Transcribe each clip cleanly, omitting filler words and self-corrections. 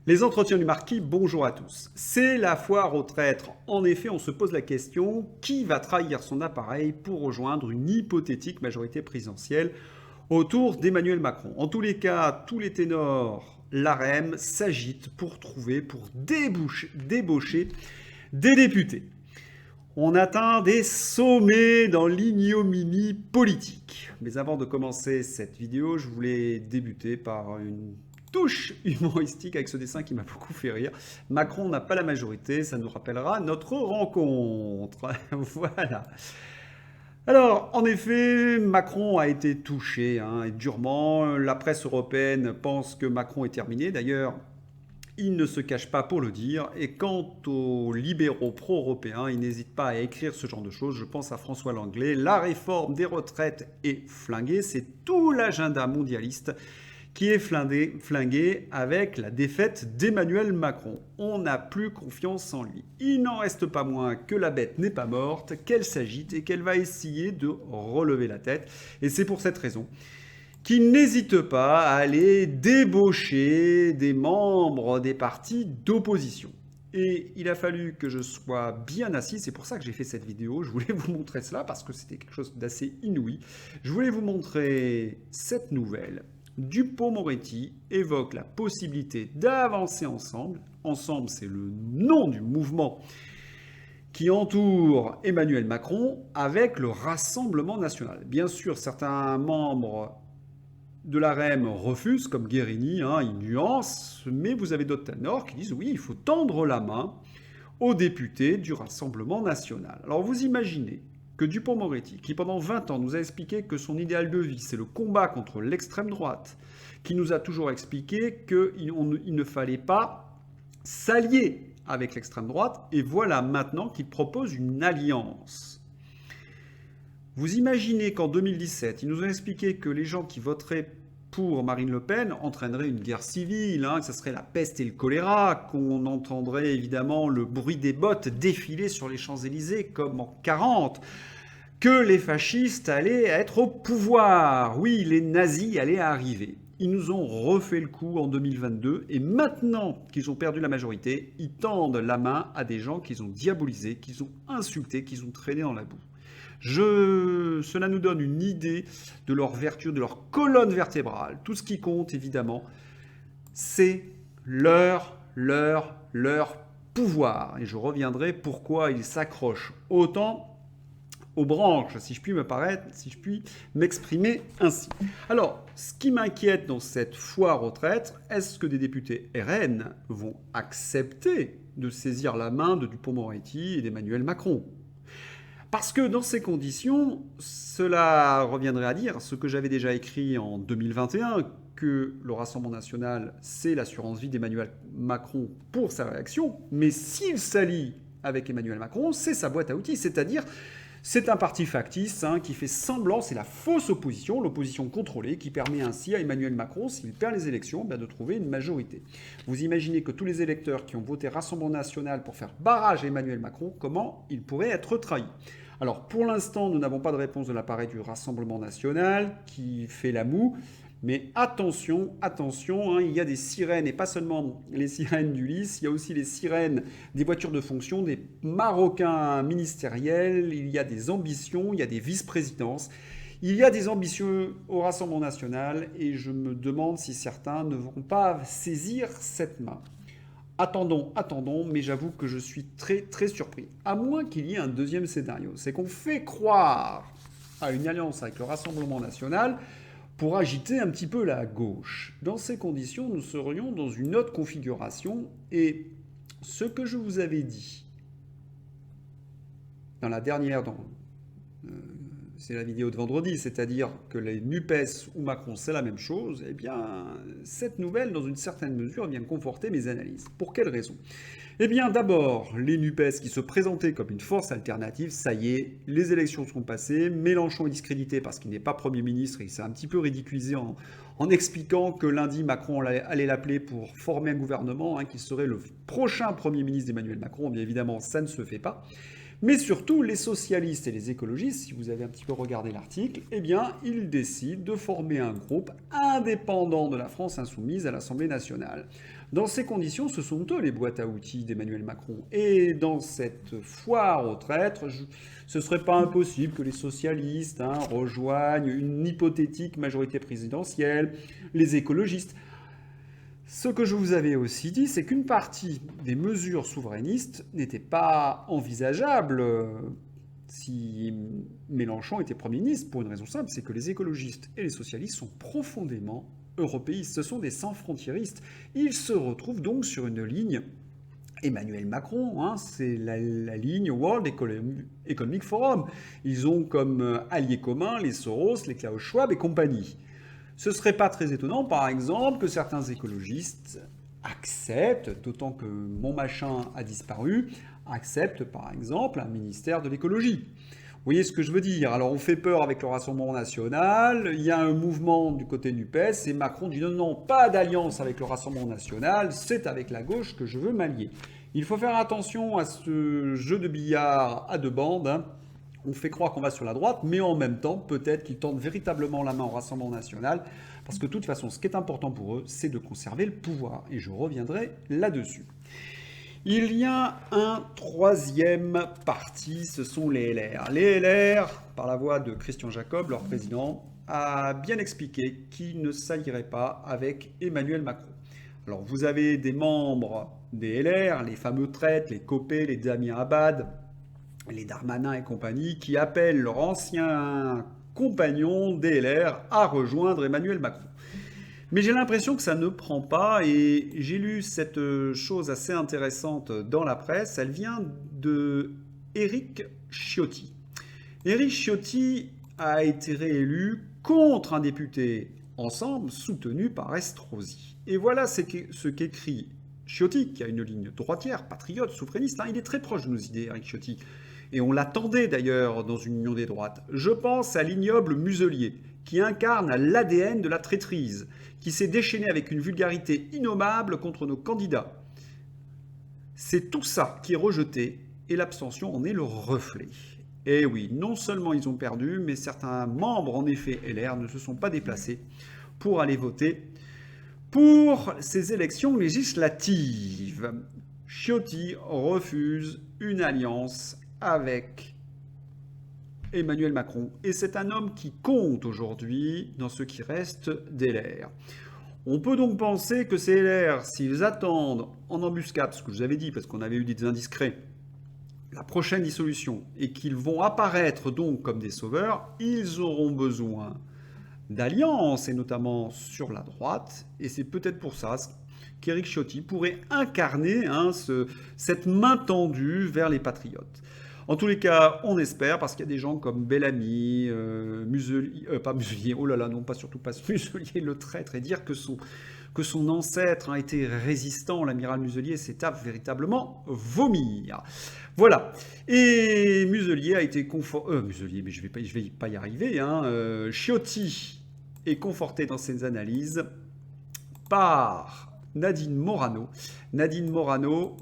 Les entretiens du marquis, bonjour à tous. C'est la foire aux traîtres. En effet, on se pose la question, qui va trahir son appareil pour rejoindre une hypothétique majorité présidentielle autour d'Emmanuel Macron? En tous les cas, tous les ténors, l'AREM s'agitent pour trouver, pour débaucher des députés. On atteint des sommets dans l'ignominie politique. Mais avant de commencer cette vidéo, je voulais débuter par une touche humoristique avec ce dessin qui m'a beaucoup fait rire. Macron n'a pas la majorité, ça nous rappellera notre rencontre. Voilà. Alors, en effet, Macron a été touché, et durement. La presse européenne pense que Macron est terminé. D'ailleurs, il ne se cache pas pour le dire. Et quant aux libéraux pro-européens, ils n'hésitent pas à écrire ce genre de choses. Je pense à François Langlais. La réforme des retraites est flinguée. C'est tout l'agenda mondialiste qui est flingué avec la défaite d'Emmanuel Macron. On n'a plus confiance en lui. Il n'en reste pas moins que la bête n'est pas morte, qu'elle s'agite et qu'elle va essayer de relever la tête. Et c'est pour cette raison qu'il n'hésite pas à aller débaucher des membres des partis d'opposition. Et il a fallu que je sois bien assis, c'est pour ça que j'ai fait cette vidéo. Je voulais vous montrer cela parce que c'était quelque chose d'assez inouï. Je voulais vous montrer cette nouvelle. Dupond-Moretti évoque la possibilité d'avancer ensemble. Ensemble, c'est le nom du mouvement qui entoure Emmanuel Macron avec le Rassemblement national. Bien sûr, certains membres de l'AREM refusent, comme Guérini, ils nuancent, mais vous avez d'autres ténors qui disent oui, il faut tendre la main aux députés du Rassemblement national. Alors vous imaginez que Dupond-Moretti, qui pendant 20 ans nous a expliqué que son idéal de vie, c'est le combat contre l'extrême droite, qui nous a toujours expliqué qu'il ne fallait pas s'allier avec l'extrême droite, et voilà maintenant qu'il propose une alliance. Vous imaginez qu'en 2017, il nous a expliqué que les gens qui voteraient pour Marine Le Pen entraînerait une guerre civile, que ça serait la peste et le choléra, qu'on entendrait évidemment le bruit des bottes défiler sur les Champs-Élysées comme en 40, que les fascistes allaient être au pouvoir. Oui, les nazis allaient arriver. Ils nous ont refait le coup en 2022 et maintenant qu'ils ont perdu la majorité, ils tendent la main à des gens qu'ils ont diabolisés, qu'ils ont insultés, qu'ils ont traînés dans la boue. Cela nous donne une idée de leur vertu, de leur colonne vertébrale. Tout ce qui compte, évidemment, c'est leur pouvoir. Et je reviendrai pourquoi ils s'accrochent autant aux branches, si je puis m'exprimer ainsi. Alors, ce qui m'inquiète dans cette foire aux traîtres, est-ce que des députés RN vont accepter de saisir la main de Dupond-Moretti et d'Emmanuel Macron ? Parce que dans ces conditions, cela reviendrait à dire ce que j'avais déjà écrit en 2021, que le Rassemblement national, c'est l'assurance vie d'Emmanuel Macron pour sa réaction, mais s'il s'allie avec Emmanuel Macron, c'est sa boîte à outils, c'est-à-dire c'est un parti factice qui fait semblant, c'est la fausse opposition, l'opposition contrôlée, qui permet ainsi à Emmanuel Macron, s'il perd les élections, de trouver une majorité. Vous imaginez que tous les électeurs qui ont voté Rassemblement national pour faire barrage à Emmanuel Macron, comment ils pourraient être trahis ? Alors pour l'instant, nous n'avons pas de réponse de l'appareil du Rassemblement national qui fait la moue. Mais attention, il y a des sirènes, et pas seulement les sirènes d'Ulysse, il y a aussi les sirènes des voitures de fonction, des Marocains ministériels, il y a des ambitions, il y a des vice-présidences, il y a des ambitions au Rassemblement national, et je me demande si certains ne vont pas saisir cette main. Attendons, mais j'avoue que je suis très surpris. À moins qu'il y ait un deuxième scénario, c'est qu'on fait croire à une alliance avec le Rassemblement national pour agiter un petit peu la gauche. Dans ces conditions, nous serions dans une autre configuration et ce que je vous avais dit dans la dernière, c'est la vidéo de vendredi, c'est-à-dire que les NUPES ou Macron, c'est la même chose, eh bien, cette nouvelle, dans une certaine mesure, vient conforter mes analyses. Pour quelle raison ? Eh bien, d'abord, les NUPES qui se présentaient comme une force alternative, ça y est, les élections sont passées, Mélenchon est discrédité parce qu'il n'est pas Premier ministre, et il s'est un petit peu ridiculisé en expliquant que lundi, Macron allait l'appeler pour former un gouvernement, qui serait le prochain Premier ministre d'Emmanuel Macron. Bien évidemment, ça ne se fait pas. Mais surtout, les socialistes et les écologistes, si vous avez un petit peu regardé l'article, eh bien, ils décident de former un groupe indépendant de la France insoumise à l'Assemblée nationale. Dans ces conditions, ce sont eux les boîtes à outils d'Emmanuel Macron. Et dans cette foire aux traîtres, ce ne serait pas impossible que les socialistes rejoignent une hypothétique majorité présidentielle, les écologistes. Ce que je vous avais aussi dit, c'est qu'une partie des mesures souverainistes n'était pas envisageable si Mélenchon était Premier ministre, pour une raison simple, c'est que les écologistes et les socialistes sont profondément européistes. Ce sont des sans-frontiéristes. Ils se retrouvent donc sur une ligne Emmanuel Macron, c'est la ligne World Economic Forum. Ils ont comme alliés communs les Soros, les Klaus Schwab et compagnie. Ce ne serait pas très étonnant, par exemple, que certains écologistes acceptent, d'autant que mon machin a disparu, acceptent par exemple un ministère de l'écologie. Vous voyez ce que je veux dire? Alors on fait peur avec le Rassemblement national, il y a un mouvement du côté NUPES, et Macron dit non, non, pas d'alliance avec le Rassemblement national, c'est avec la gauche que je veux m'allier. Il faut faire attention à ce jeu de billard à deux bandes. On fait croire qu'on va sur la droite, mais en même temps, peut-être qu'ils tendent véritablement la main au Rassemblement national, parce que de toute façon, ce qui est important pour eux, c'est de conserver le pouvoir. Et je reviendrai là-dessus. Il y a un troisième parti, ce sont les LR. Les LR, par la voix de Christian Jacob, leur président, a bien expliqué qu'il ne s'allierait pas avec Emmanuel Macron. Alors vous avez des membres des LR, les fameux traîtres, les Copé, les Damien Abad, les Darmanin et compagnie, qui appellent leur ancien compagnon des LR à rejoindre Emmanuel Macron. Mais j'ai l'impression que ça ne prend pas, et j'ai lu cette chose assez intéressante dans la presse. Elle vient de Éric Ciotti. Éric Ciotti a été réélu contre un député Ensemble soutenu par Estrosi. Et voilà ce qu'écrit Ciotti, qui a une ligne droitière, patriote, souverainiste. Il est très proche de nos idées, Éric Ciotti. Et on l'attendait d'ailleurs dans une union des droites. Je pense à l'ignoble Muselier, qui incarne l'ADN de la traîtrise, qui s'est déchaîné avec une vulgarité innommable contre nos candidats. C'est tout ça qui est rejeté, et l'abstention en est le reflet. Et oui, non seulement ils ont perdu, mais certains membres, en effet, LR, ne se sont pas déplacés pour aller voter pour ces élections législatives. Ciotti refuse une alliance avec Emmanuel Macron. Et c'est un homme qui compte aujourd'hui dans ce qui reste des LR. On peut donc penser que ces LR, s'ils attendent en embuscade, ce que je vous avais dit, parce qu'on avait eu des indiscrets, la prochaine dissolution, et qu'ils vont apparaître donc comme des sauveurs, ils auront besoin d'alliances, et notamment sur la droite. Et c'est peut-être pour ça qu'Éric Ciotti pourrait incarner cette main tendue vers les patriotes. En tous les cas, on espère, parce qu'il y a des gens comme Bellamy, Muselier, pas Muselier, oh là là, non, surtout pas Muselier, le traître, et dire que son ancêtre a été résistant, l'amiral Muselier, c'est à véritablement vomir. Voilà. Et Muselier a été conforté... Muselier, mais je vais pas y arriver. Ciotti est conforté dans ses analyses par Nadine Morano. Nadine Morano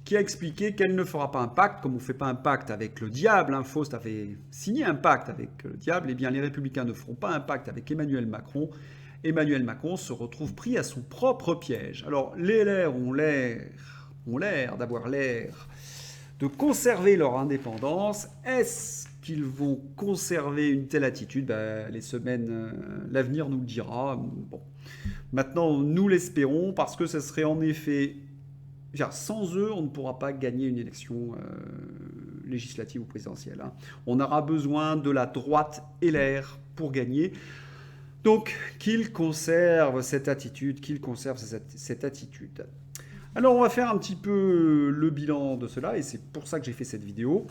qui a expliqué qu'elle ne fera pas un pacte, comme on ne fait pas un pacte avec le diable. Faust avait signé un pacte avec le diable. Eh bien, les Républicains ne feront pas un pacte avec Emmanuel Macron. Emmanuel Macron se retrouve pris à son propre piège. Alors, les LR ont l'air d'avoir l'air de conserver leur indépendance. Est-ce qu'ils vont conserver une telle attitude? L'avenir nous le dira. Bon. Maintenant, nous l'espérons, parce que ce serait en effet... Sans eux, on ne pourra pas gagner une élection législative ou présidentielle. On aura besoin de la droite LR pour gagner. Donc, qu'ils conservent cette attitude, Alors, on va faire un petit peu le bilan de cela, et c'est pour ça que j'ai fait cette vidéo.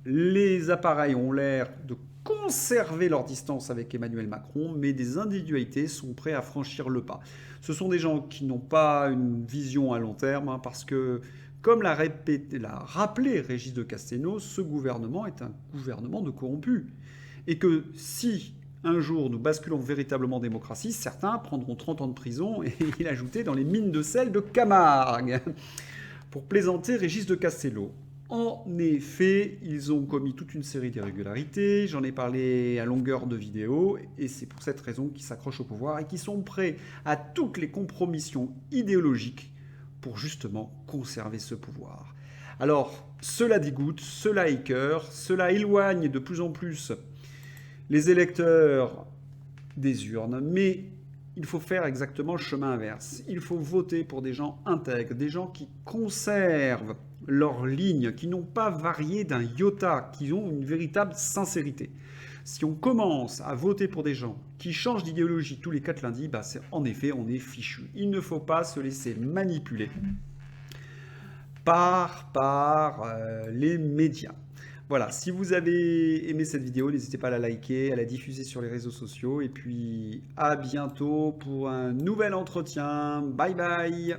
Les appareils ont l'air de conserver leur distance avec Emmanuel Macron, mais des individualités sont prêts à franchir le pas. Ce sont des gens qui n'ont pas une vision à long terme, parce que, comme l'a rappelé Régis de Castelnau, ce gouvernement est un gouvernement de corrompus. Et que si un jour nous basculons véritablement en démocratie, certains prendront 30 ans de prison, et il ajoutait dans les mines de sel de Camargue, pour plaisanter Régis de Castelnau. En effet, ils ont commis toute une série d'irrégularités, j'en ai parlé à longueur de vidéo, et c'est pour cette raison qu'ils s'accrochent au pouvoir et qu'ils sont prêts à toutes les compromissions idéologiques pour justement conserver ce pouvoir. Alors, cela dégoûte, cela écœure, cela éloigne de plus en plus les électeurs des urnes, mais il faut faire exactement le chemin inverse. Il faut voter pour des gens intègres, des gens qui conservent leur ligne, qui n'ont pas varié d'un iota, qui ont une véritable sincérité. Si on commence à voter pour des gens qui changent d'idéologie tous les 4 lundis, bah en effet, on est fichu. Il ne faut pas se laisser manipuler par les médias. Voilà, si vous avez aimé cette vidéo, n'hésitez pas à la liker, à la diffuser sur les réseaux sociaux. Et puis à bientôt pour un nouvel entretien. Bye bye!